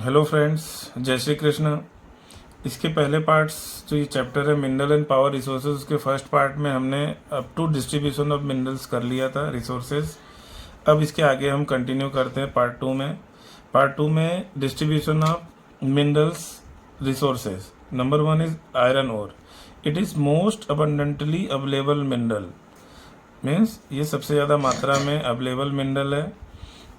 Hello friends, जय श्री कृष्ण। इसके पहले पार्ट्स जो ये चैप्टर है मिनरल एंड पावर रिसोर्सेज, उसके फर्स्ट पार्ट में हमने up to distribution of minerals कर लिया था, रिसोर्सेज। अब इसके आगे हम कंटिन्यू करते हैं पार्ट टू में। पार्ट टू में distribution of minerals resources. Number one is iron ore. It is most abundantly available mineral, means ये सबसे ज़्यादा मात्रा में अवेलेबल मिनरल है।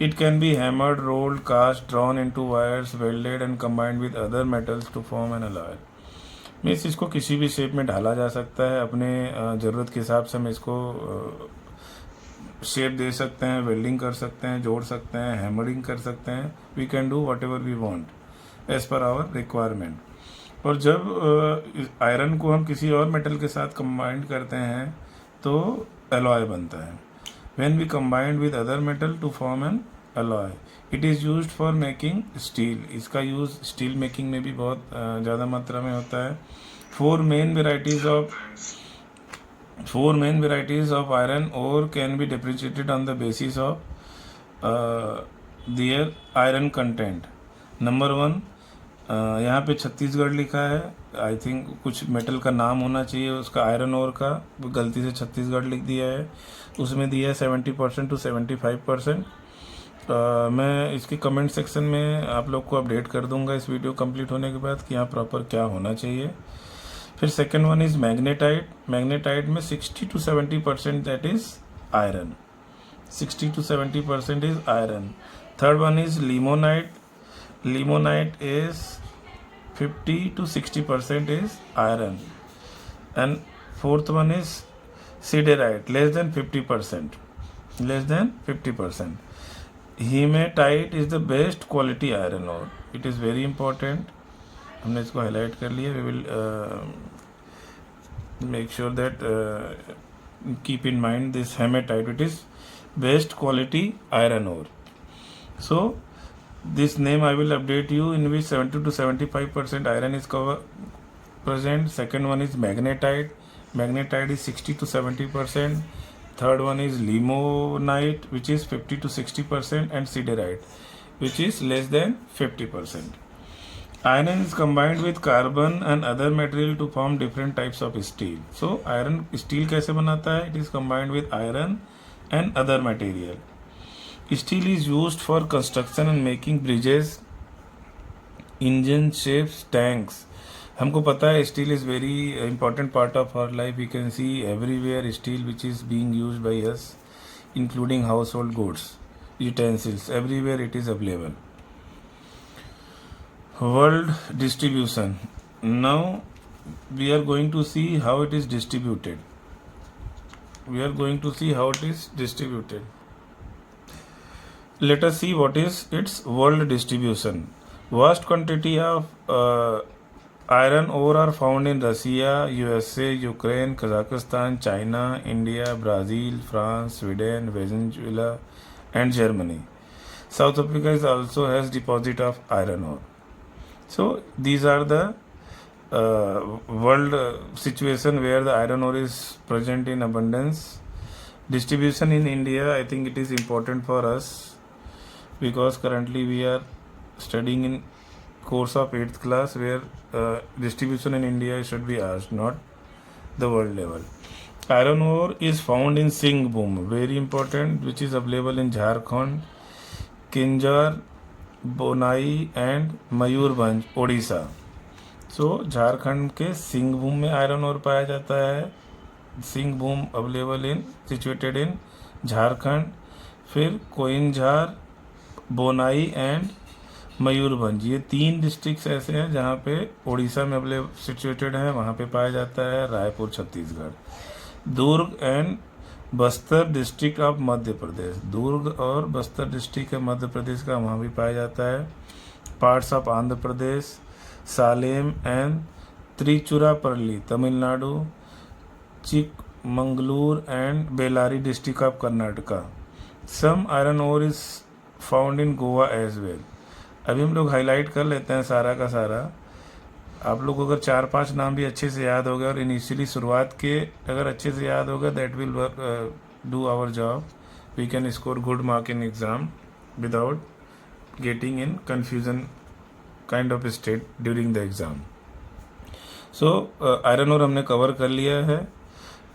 It can be hammered, rolled, cast, drawn into wires, welded and combined with other metals to form an alloy. Means इसको किसी भी shape में ढाला जा सकता है, अपने ज़रूरत के हिसाब से हम इसको शेप दे सकते हैं, वेल्डिंग कर सकते हैं, जोड़ सकते हैं, हैमरिंग कर सकते हैं। We can do whatever we want as per our requirement. और जब आयरन को हम किसी और मेटल के साथ कंबाइंड करते हैं तो एलॉय बनता है। When we combined with other metal to form an alloy, it is used for making steel. इसका यूज स्टील मेकिंग में भी बहुत ज़्यादा मात्रा में होता है। Four main varieties of iron ore can be differentiated on the basis of their iron content. Number one, यहाँ पे छत्तीसगढ़ लिखा है। आई थिंक कुछ मेटल का नाम होना चाहिए उसका, आयरन ओर का, गलती से छत्तीसगढ़ लिख दिया है। उसमें दिया है 70% to 75%। मैं इसके कमेंट सेक्शन में आप लोग को अपडेट कर दूंगा इस वीडियो कंप्लीट होने के बाद कि यहाँ प्रॉपर क्या होना चाहिए। फिर second one is magnetite. Magnetite में 60 to 70% that is iron. 60 to 70% is iron. Third one is limonite. Limonite is 50 to 60% is iron, and fourth one is siderite, less than 50%. Less than 50%. Hematite is the best quality iron ore. It is very important. हमने इसको highlight कर लिया। We will make sure that keep in mind this hematite. It is best quality iron ore. So this name I will update you, in which 70 to 75% iron is present. Second one is magnetite. Magnetite is 60 to 70%. Third one is limonite, which is 50 to 60%, and siderite, which is less than 50%. Iron is combined with carbon and other material to form different types of steel. So iron steel कैसे बनाता है? It is combined with iron and other material. Steel is used for construction and making bridges, engine shapes, tanks. हमको पता है steel is very important part of our life. We can see everywhere steel which is being used by us, including household goods, utensils. Everywhere it is available. World distribution. Now we are going to see how it is distributed. Let us see what is its world distribution. Vast quantity of iron ore are found in Russia, USA, Ukraine, Kazakhstan, China, India, Brazil, France, Sweden, Venezuela, and Germany. South Africa is also has deposit of iron ore. So these are the world situation where the iron ore is present in abundance. Distribution in India, I think it is important for us, because currently we are studying in course of 8th class, where distribution in India should be asked, not the world level. Iron ore is found in Singhbhum, very important, which is available in Jharkhand, Kinjar, Bonai and Mayurbhanj, Odisha. So Jharkhand के सिंहभूम में iron ore पाया जाता है। Singhbhum available in situated in Jharkhand. फिर कोइंझार, Bonai and Mayurbhanj, ये 3 districts ऐसे हैं जहाँ पे उड़ीसा में अवेलेबल सिचुएटेड है, वहाँ पे पाया जाता है। रायपुर छत्तीसगढ़। दुर्ग and Bastar district of Madhya Pradesh, दुर्ग और बस्तर डिस्ट्रिक्ट है मध्य प्रदेश का, वहाँ भी पाया जाता है। Parts of Andhra Pradesh, Salem and Tiruchirappalli Tamil Nadu, Chikmagalur and Bellary district of Karnataka. Some iron ore is found in Goa as well. अभी हम लोग हाईलाइट कर लेते हैं सारा का सारा। आप लोग को अगर 4-5 नाम भी अच्छे से याद हो गया और इनिशियली शुरुआत के अगर अच्छे से याद होगा, that will do our job. we can score good mark in exam without getting in confusion kind of state during the exam. So iron ore हमने cover कर लिया है,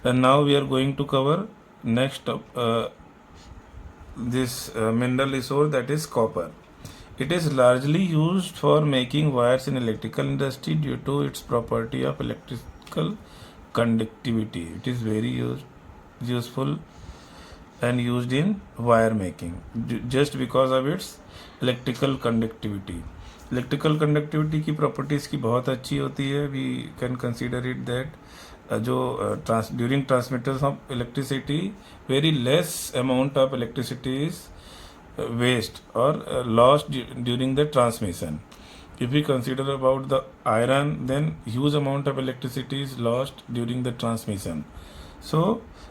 and now we are going to cover next this mineral resource, that is copper. It is largely used for making wires in electrical industry due to its property of electrical conductivity. It is very useful and used in wire making just because of its electrical conductivity. Electrical conductivity की properties की बहुत अच्छी होती है. We can consider it that जो during transmitters of electricity very less amount of electricity is waste or lost during the transmission. If we consider about the iron, then huge amount of electricity is lost during the transmission. So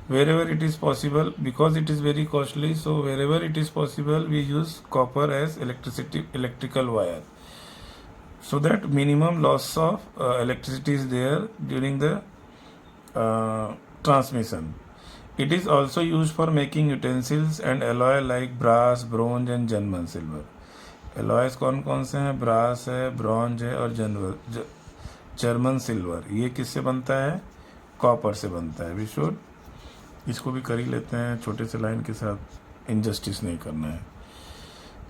wherever it is possible, because it is very costly, so wherever it is possible we use copper as electrical wire, so that minimum loss of electricity is there during the transmission. It is also used for making utensils and alloy like brass, bronze and German silver. Alloys कौन कौन से हैं? Brass है, bronze है और German silver. ये किससे बनता है? कॉपर से बनता है. वी शुड इसको भी कर ही लेते हैं, छोटे से लाइन के साथ इनजस्टिस नहीं करना है.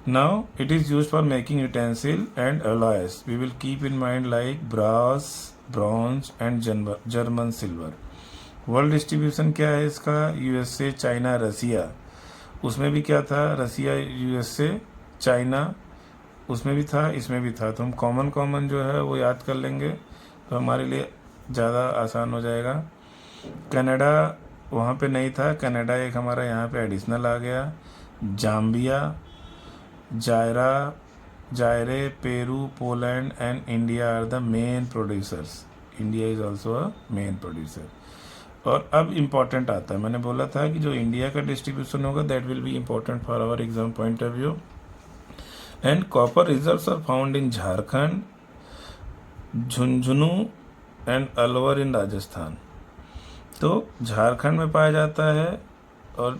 Now it is used for making utensil and alloys. We will keep in mind like brass, bronze and German silver. World distribution क्या है इसका? यूएसए, चाइना, रसिया. उसमें भी क्या था? रसिया, यूएसए, चाइना, उसमें भी था, इसमें भी था. तो हम कॉमन जो है वो याद कर लेंगे तो हमारे लिए ज़्यादा आसान हो जाएगा. कनाडा वहाँ पे नहीं था, कनाडा एक हमारा यहाँ पे एडिशनल आ गया. Zambia, Zaire, Peru, Poland and India are the main producers. India is also a main producer. और अब इम्पॉर्टेंट आता है, मैंने बोला था कि जो इंडिया का डिस्ट्रीब्यूशन होगा that will be important for our exam point of view. And copper reserves are found in Jharkhand, Jhunjhunu and Alwar in Rajasthan. तो झारखंड में पाया जाता है और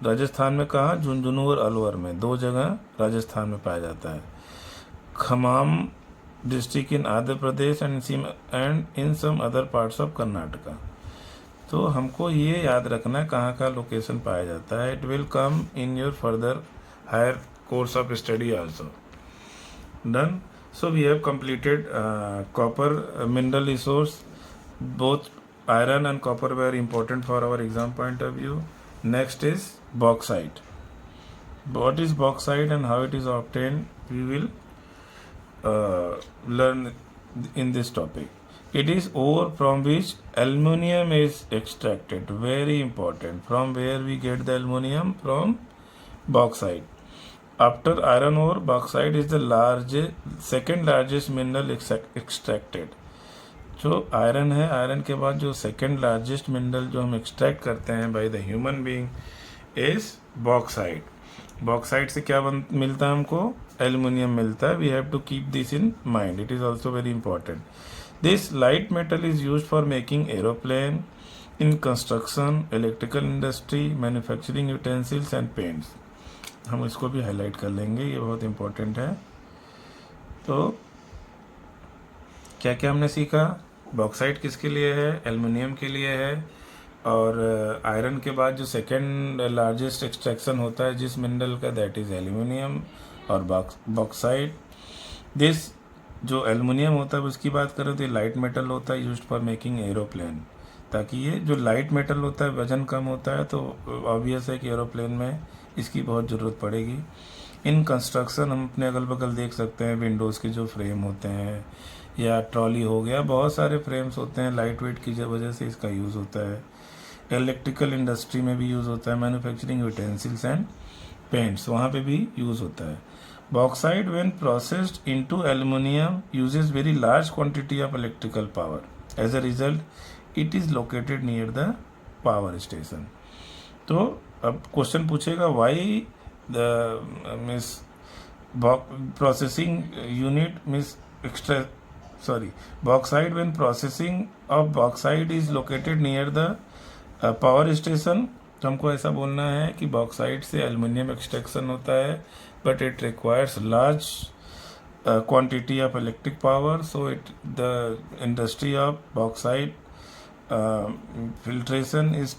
राजस्थान में कहाँ? झुंझुनू और अलवर में, 2 जगह राजस्थान में पाया जाता है. Khammam district in Andhra Pradesh and in some other parts of Karnataka. तो हमको ये याद रखना कहाँ का लोकेशन पाया जाता है. It will come in your further higher course of study also. Done. So we have completed copper mineral resource. Both iron and copper were important for our exam point of view. Next is bauxite. What is bauxite and how it is obtained? We will learn in this topic. It is ore from which aluminium is extracted. Very important. From where we get the aluminium? From bauxite. After iron ore, bauxite is the second largest mineral extracted. जो iron है, iron के बाद जो second largest mineral जो हम extract करते हैं by the human being is bauxite. Bauxite से क्या मिलता है हमको? एल्युमिनियम मिलता है. We have to keep this in mind. It is also very important. This light metal is use for making aeroplane, in construction, electrical industry, manufacturing utensils and paints. हम इसको भी हाईलाइट कर लेंगे, ये बहुत इंपॉर्टेंट है. तो क्या क्या हमने सीखा? बॉक्साइट किसके लिए है? एल्युमिनियम के लिए है. और आयरन के बाद जो सेकेंड लार्जेस्ट एक्सट्रैक्शन होता है जिस मिनरल का, दैट इज़ एल्युमिनियम और बॉक्साइट. दिस जो एल्युमिनियम होता है उसकी बात करें तो ये लाइट मेटल होता है, यूज्ड फॉर मेकिंग एरोप्लेन. ताकि ये जो लाइट मेटल होता है वजन कम होता है, तो ऑब्वियस है कि एरोप्लेन में इसकी बहुत ज़रूरत पड़ेगी. इन कंस्ट्रक्शन हम अपने अगल बगल देख सकते हैं, विंडोज़ के जो फ्रेम होते हैं या ट्रॉली हो गया, बहुत सारे फ्रेम्स होते हैं. लाइट वेट की वजह से इसका यूज़ होता है. इलेक्ट्रिकल इंडस्ट्री में भी यूज़ होता है. मैन्युफैक्चरिंग यूटेंसिल्स एंड पेंट्स, वहाँ पे भी यूज़ होता है. Bauxite when processed into aluminium uses very large quantity of electrical power. As a result it is located near the power station. तो अब क्वेश्चन पूछेगा why the miss processing unit miss extra bauxite when processing of bauxite is located near the power station. तो हमको ऐसा बोलना है कि bauxite से एल्युमिनियम एक्सट्रैक्शन होता है, but it requires large quantity of electric power. So the industry of bauxite filtration is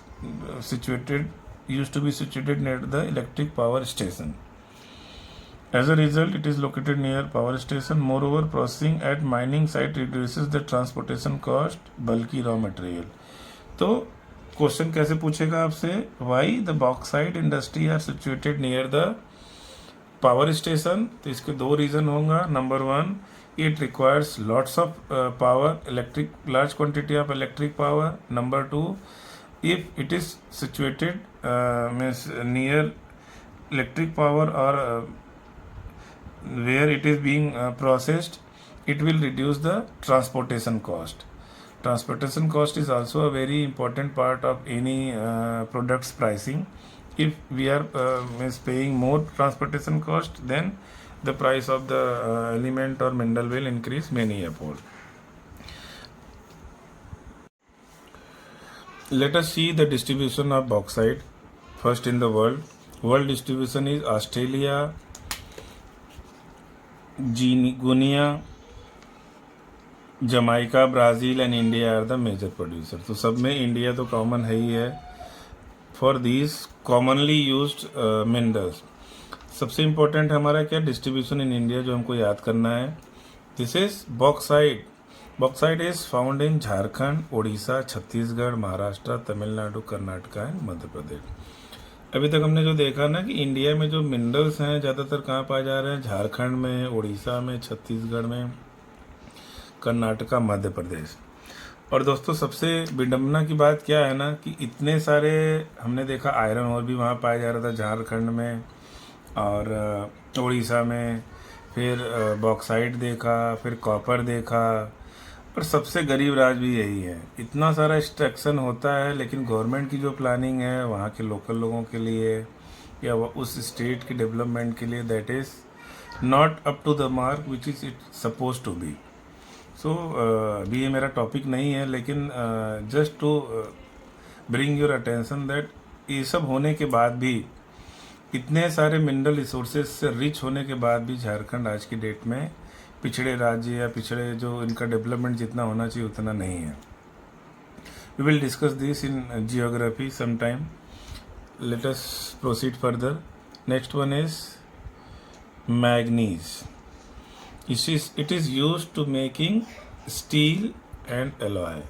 used to be situated near the electric power station. As a result, it is located near power station. Moreover, processing at mining site reduces the transportation cost, bulky raw material. तो question कैसे पूछेगा आपसे, why the bauxite industry are situated near the power station? तो इसके दो reason होगा. Number one, it requires lots of power, large quantity of electric power. Number two, if it is situated means near electric power or where it is being processed, it will reduce the transportation cost. Transportation cost is also a very important part of any product's pricing. If we are means paying more transportation cost, then the price of the element or mineral will increase many-fold. Let us see the distribution of bauxite. First in the world. World distribution is Australia, Guinea, Jamaica, Brazil and India are the major producers. तो सब में India तो common है ही है. For these commonly used minerals, सबसे important हमारा क्या distribution in India जो हमको याद करना है. This is bauxite. Bauxite is found in Jharkhand, Orissa, Chhattisgarh, Maharashtra, Tamil Nadu, Karnataka and Madhya Pradesh. अभी तक हमने जो देखा ना कि इंडिया में जो मिनरल्स हैं ज़्यादातर कहाँ पाए जा रहे हैं, झारखंड में, उड़ीसा में, छत्तीसगढ़ में, कर्नाटका, मध्य प्रदेश. और दोस्तों सबसे विडम्बना की बात क्या है ना कि इतने सारे हमने देखा आयरन और भी वहाँ पाया जा रहा था झारखंड में और उड़ीसा में, फिर बॉक्साइट देखा, फिर कॉपर देखा, पर सबसे गरीब राज्य भी यही है. इतना सारा एक्सट्रैक्शन होता है लेकिन गवर्नमेंट की जो प्लानिंग है वहाँ के लोकल लोगों के लिए या उस स्टेट के डेवलपमेंट के लिए, that is not up to the mark which is it suppose to be. So अभी ये मेरा टॉपिक नहीं है लेकिन just to bring your attention that ये सब होने के बाद भी, इतने सारे मिनरल रिसोर्सेज से रिच होने के बाद भी झारखंड आज की डेट में पिछड़े राज्य या पिछड़े जो इनका डेवलपमेंट जितना होना चाहिए उतना नहीं है. We will discuss this in geography some time. Let us proceed further. Next one is manganese. It is used to making steel and alloy.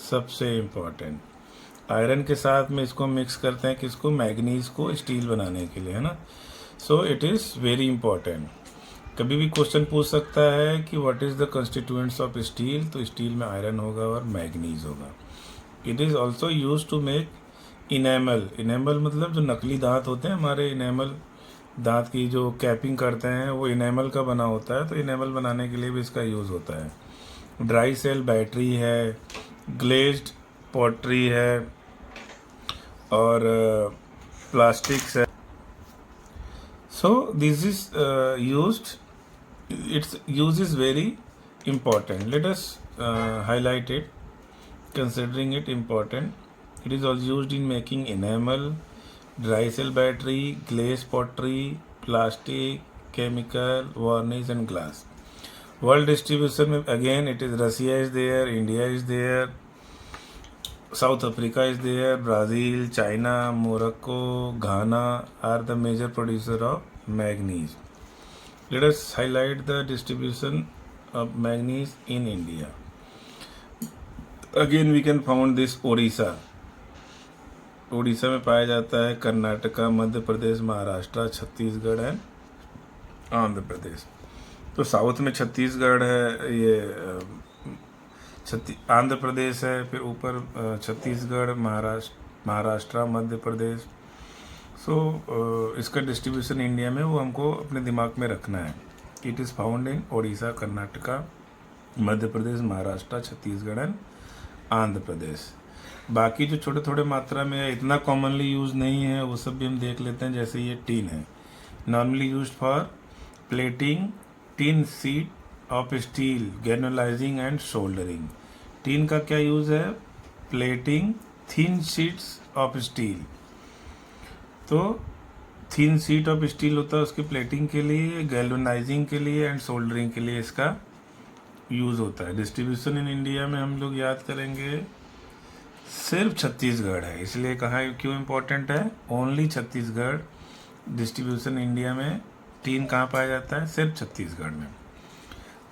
सबसे इम्पोर्टेंट, आयरन के साथ में इसको मिक्स करते हैं किसको, मैग्नीज को, स्टील बनाने के लिए, है ना. So it is very important. कभी भी क्वेश्चन पूछ सकता है कि what is the constituents of steel, तो स्टील में आयरन होगा और मैग्नीज होगा. It is also use to make enamel. Enamel मतलब जो नकली दांत होते हैं हमारे, इनेमल दांत की जो कैपिंग करते हैं वो इनेमल का बना होता है, तो इनेमल बनाने के लिए भी इसका यूज़ होता है. ड्राई सेल बैटरी है, ग्लेज्ड पॉटरी है और प्लास्टिक्स है. So this is used, its use is very important. Let us highlight it, considering it important. It is also used in making enamel, dry cell battery, glaze pottery, plastic, chemical, varnish and glass. World distribution में again it is Russia is there, India is there, South Africa is there, Brazil, China, Morocco, Ghana are the major producer of manganese. Let us highlight the distribution of manganese in India. Again we can find this Odisha. Orissa में पाया जाता है, Karnataka, Madhya Pradesh, Maharashtra, Chhattisgarh and Andhra Pradesh. तो south में छत्तीसगढ़ है, ये आंध्र प्रदेश है, फिर ऊपर छत्तीसगढ़, महाराष्ट्र, मध्य प्रदेश. सो इसका डिस्ट्रीब्यूशन इंडिया में वो हमको अपने दिमाग में रखना है. It is found in Orissa, Karnataka, Madhya Pradesh, Maharashtra, Chhattisgarh and Andhra Pradesh. बाकी जो छोटे थोड़े मात्रा में है, इतना कॉमनली यूज नहीं है, वो सब भी हम देख लेते हैं. जैसे ये टीन है, normally use for plating tin sheet of steel, galvanising and soldering. Tin का क्या यूज है, plating thin sheets of steel. तो थिन शीट ऑफ स्टील होता है उसकी प्लेटिंग के लिए, गैल्वेनाइजिंग के लिए एंड सोल्डरिंग के लिए इसका यूज़ होता है। डिस्ट्रीब्यूशन इन इंडिया में हम लोग याद करेंगे सिर्फ छत्तीसगढ़ है, इसलिए कहाँ क्यों इम्पोर्टेंट है, ओनली छत्तीसगढ़। डिस्ट्रीब्यूशन इंडिया में टीन कहाँ पाया जाता है, सिर्फ छत्तीसगढ़ में।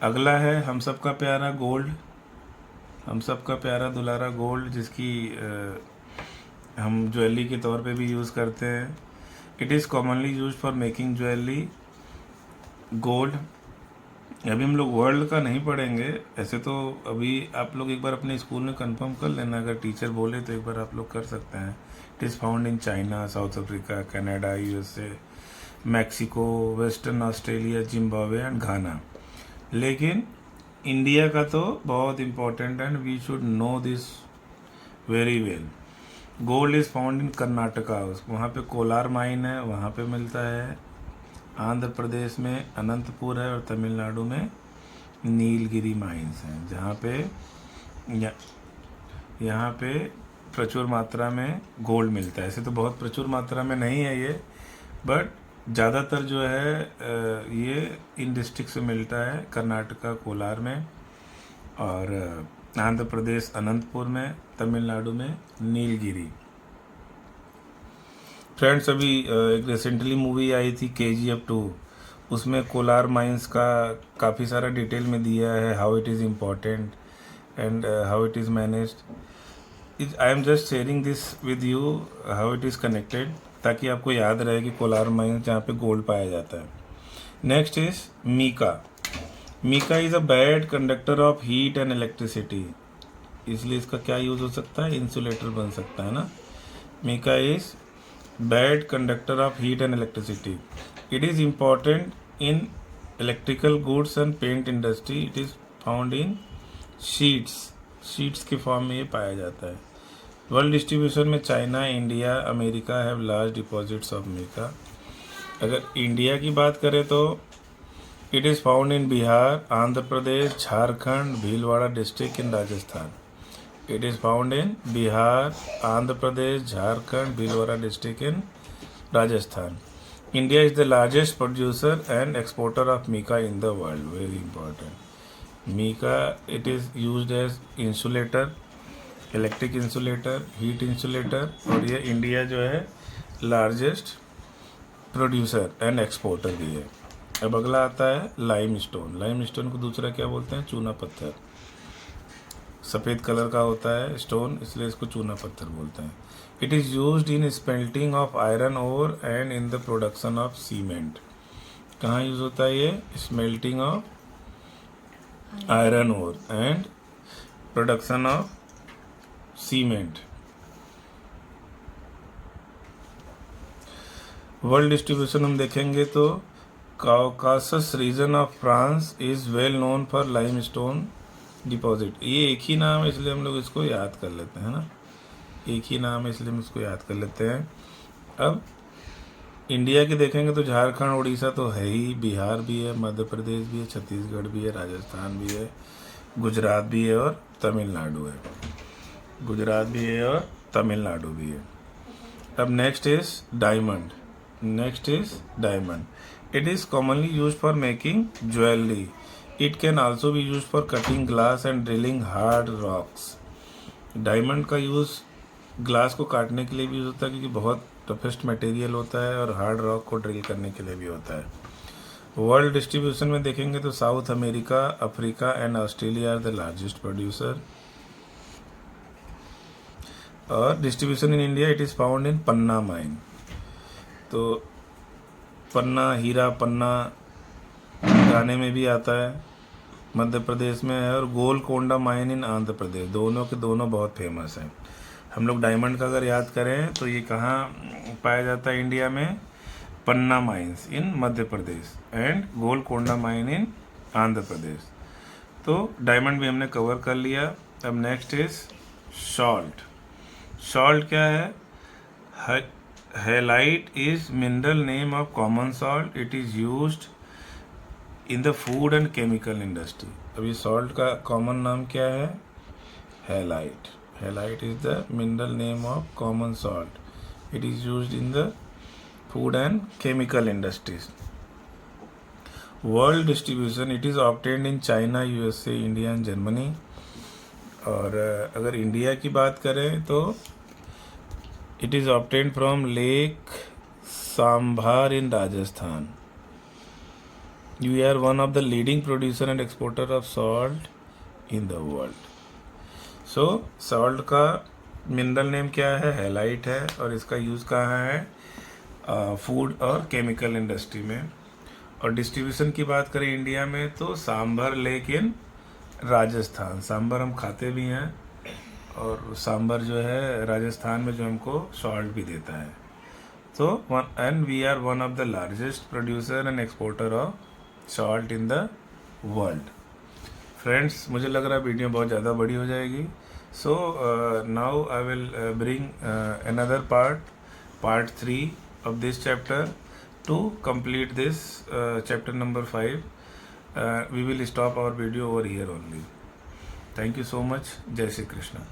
अगला है हम सबका प्यारा गोल्ड, हम सबका प्यारा दुलारा गोल्ड, जिसकी हम ज्वेलरी के तौर पे भी यूज़ करते हैं। It is commonly use for making jewellery gold. अभी हम लोग वर्ल्ड का नहीं पढ़ेंगे, ऐसे तो अभी आप लोग एक बार अपने स्कूल में कंफर्म कर लेना, अगर टीचर बोले तो एक बार आप लोग कर सकते हैं। It is found in China, South Africa, Canada, USA, Mexico, Western Australia, Zimbabwe and Ghana. लेकिन इंडिया का तो बहुत important and we should know this very well. Gold is found in Karnataka, वहाँ पे कोलार माइन है, वहाँ पे मिलता है। आंध्र प्रदेश में अनंतपुर है और तमिलनाडु में नीलगिरी माइंस हैं, जहाँ पे यहाँ पे प्रचुर मात्रा में गोल्ड मिलता है। ऐसे तो बहुत प्रचुर मात्रा में नहीं है ये, बट ज़्यादातर जो है ये इन डिस्ट्रिक्ट से मिलता है, कर्नाटका कोलार में, और आंध्र प्रदेश अनंतपुर में, तमिलनाडु में नीलगिरी। फ्रेंड्स अभी एक रिसेंटली मूवी आई थी KGF 2, उसमें कोलार माइंस का काफ़ी सारा डिटेल में दिया है, how it is important and how it is managed. I am just sharing this with you how it is connected, ताकि आपको याद रहे कि कोलार माइंस जहाँ पे गोल्ड पाया जाता है। Next is mica. Mica is a bad conductor of heat and electricity, इसलिए इसका क्या यूज़ हो सकता है, इंसुलेटर बन सकता है ना। Mica is bad conductor of heat and electricity. It is important in electrical goods and paint industry. It is found in sheets के फॉर्म में ये पाया जाता है। वर्ल्ड डिस्ट्रीब्यूशन में China, India, America have large deposits of mica. अगर India की बात करें तो it is found in Bihar, Andhra Pradesh, Jharkhand, Bhilwara district in Rajasthan. It is found in Bihar, Andhra Pradesh, Jharkhand, Bhilwara district in Rajasthan. India is the largest producer and exporter of mica in the world. Very important. Mica, it is used as insulator, electric insulator, heat insulator, और ये India जो है largest producer and exporter भी है। अब अगला आता है लाइमस्टोन। लाइमस्टोन को दूसरा क्या बोलते हैं, चूना पत्थर। सफ़ेद कलर का होता है स्टोन, इसलिए इसको चूना पत्थर बोलते हैं। It is used in smelting of iron ore and in the production of cement. कहाँ यूज़ होता है ये, smelting of iron ore and production of cement. World distribution हम देखेंगे तो Caucasus region of France is well known for limestone deposit. ये एक ही नाम है इसलिए हम लोग इसको याद कर लेते हैं ना, एक ही नाम है इसलिए हम इसको याद कर लेते हैं। अब इंडिया के देखेंगे तो झारखंड, उड़ीसा तो है ही, बिहार भी है, मध्य प्रदेश भी है, छत्तीसगढ़ भी है, राजस्थान भी है, गुजरात भी है और तमिलनाडु है। गुजरात भी है और तमिलनाडु भी है। अब next is diamond. Next is diamond. It is commonly use for making jewellery. It can also be used for cutting glass and drilling hard rocks. Diamond का यूज़ ग्लास को काटने के लिए भी यूज़ होता है, क्योंकि बहुत टफेस्ट मटेरियल होता है, और हार्ड रॉक को ड्रिल करने के लिए भी होता है। वर्ल्ड डिस्ट्रीब्यूशन में देखेंगे तो South America, Africa and Australia are the largest producer. और distribution in India, it is found in Panna mine. तो पन्ना, हीरा पन्ना गाने में भी आता है, मध्य प्रदेश में है, और गोलकोंडा माइन इन आंध्र प्रदेश। दोनों के दोनों बहुत फेमस हैं। हम लोग डायमंड का अगर याद करें तो ये कहाँ पाया जाता है इंडिया में, Panna mines in Madhya Pradesh and Golconda mine in Andhra Pradesh. तो डायमंड भी हमने कवर कर लिया। अब नेक्स्ट इज सॉल्ट। सॉल्ट क्या है, halide is mineral name of common salt. It is used in the food and chemical industry. अभी सॉल्ट का कॉमन नाम क्या है, halide. Halide is the mineral name of common salt. It is used in the food and chemical industries. World distribution, it is obtained in China, USA, India and Germany. और अगर India की बात करें तो it is obtained from Lake Sambhar in Rajasthan. We are one of the leading producer and exporter of salt in the world. So salt का mineral name क्या है? Highlight है, और इसका यूज़ कहाँ है? फूड और केमिकल इंडस्ट्री में. और डिस्ट्रीब्यूशन की बात करें इंडिया में तो सांभर लेक इन राजस्थान. सांभर हम खाते भी हैं, और सांभर जो है राजस्थान में जो हमको सॉल्ट भी देता है. तो and we are one of the largest producer and exporter of salt in the world. Friends, मुझे लग रहा है वीडियो बहुत ज़्यादा बड़ी हो जाएगी. So now I will bring another part 3 of this chapter to complete this chapter number 5. We will stop our video over here only. Thank you so much. Jai Shri Krishna.